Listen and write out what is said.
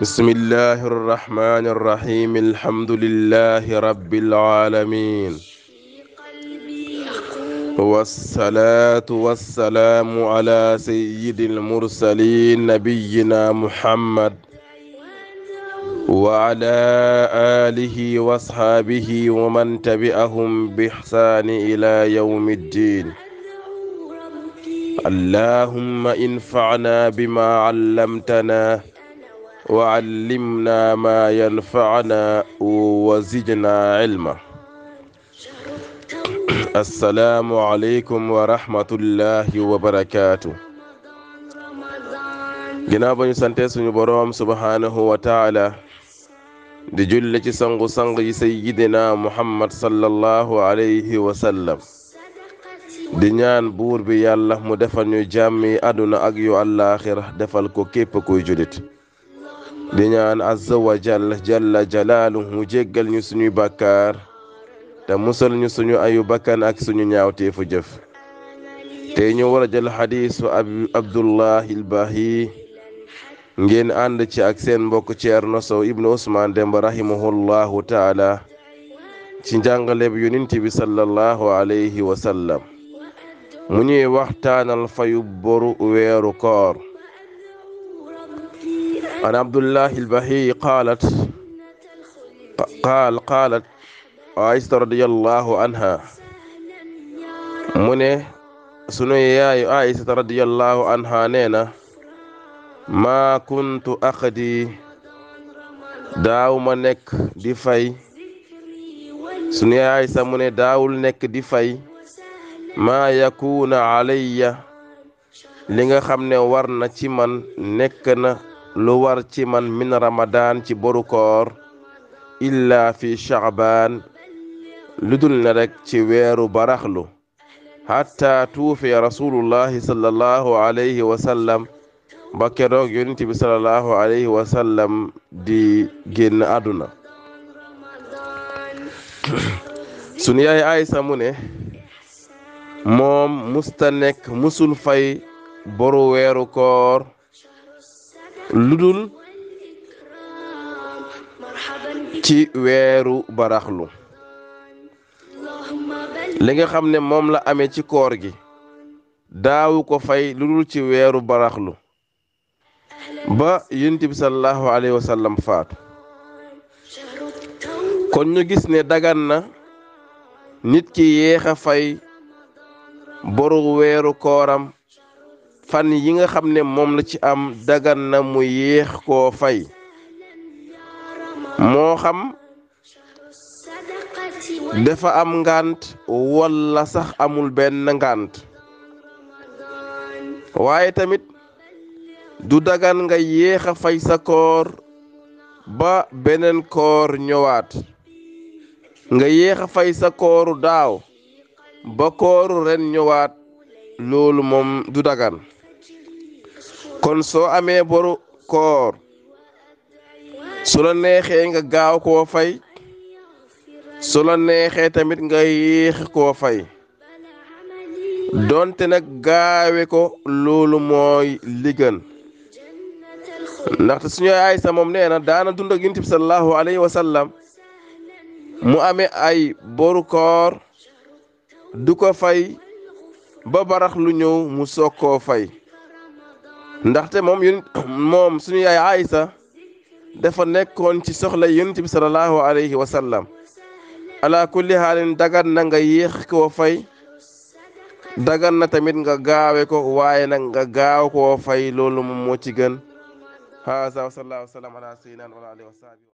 بسم الله الرحمن الرحيم الحمد لله رب العالمين والصلاة والسلام على سيد المرسلين نبينا محمد وعلى آله وأصحابه ومن تبعهم بإحسان إلى يوم الدين. اللهم انفعنا بما علمتنا وعلمنا ما ينفعنا وزدنا علما. السلام عليكم ورحمة الله وبركاته. ginnaaw ba ñu sante suñu boroom subhanahu wa taala di julle ci sangu-sang yi sayyidina muhammad sallallahu alayhi wa sallam di ñaan buur bi yàlla mu defal ñu jàmmi àdduna ak yu àllaaxira defal ko képp kuy julit. di ñaan azza wa jalla jalaaluhu mu jéggal ñu suñuy bàkkaar te musal ñu suñu ayu bakkan ak suñu ñaawteefu jëf. tey ñu war a jël xadiisu abdullahi ilbahi ngeen ànd ci ak seen mbokk Ceerno Sow ibnu Usmaan Demba rahimahullahu taala ci njàngaleb yonent bi sallallahu alayhi wa sallam mu ñuy waxtaanal fayu boru weeru koor. an abdullahi ilbahi qaalat Aïsa radiyallahu anha mu ne sunu yaayu Aïsa radiyallahu anha nee na maa kuntu aqdi daaw ma nekk di fay sunu yaay Aïsa mu ne daawul nekk di fay maa yakuuna alayya li nga xam ne war na ci man nekk na lu war ci man min ramadan ci boru koor illa fi sha'ban lu dul ne rek ci weeru baraxlu hatta tuufiya rasulullahi sallallahu alayhi wa sallam ba keroog yonent bi sallallahu alayhi wa sallam di génn àdduna. sunu yaay Aysa mu ne moom musta nekk musul fay boru weeru koor ludul ci weeru baraxlu li nga xam ne moom la amee ci koor gi daawu ko fay ludul ci weeru baraxlu ba yonent bi sallallahu alayhi wa sallam faatu. kon ñu gis ne dagan na nit ki yéex a fay boru weeru kooram fan yi nga xam ne moom la ci am dagan na mu yéex koo fay moo xam dafa am ngànt walla sax amul benn ngànt. waaye tamit du dagan nga yéex a fay sa koor ba beneen koor ñëwaat nga yéex a fay sa kooru daaw ba kooru ren ñëwaat loolu moom du dagan. kon soo amee boru koor su la neexee nga gaaw koo fay su la neexee tamit nga yéex koo fay donte nag gaawe ko loolu mooy li gën. ndaxte suñu Aysa moom nee na daana dund ak Yonent bi sallallahu alayhi wa sallam mu amee ay boru koor du ko fay ba barax lu ñëw mu soog koo fay. ndaxte moom suñu yaay Aysa dafa nekkoon ci soxla Yonent bi sallallahu alayhi wa sallam. ala kulli haalin dagan na nga yéex koo fay dagan na tamit nga gaawe ko waaye nag nga gaaw koo fay loolu moom moo ci gën. haza wa sallallahu wa sallam ala sayyidina wa alihi wa sahbihi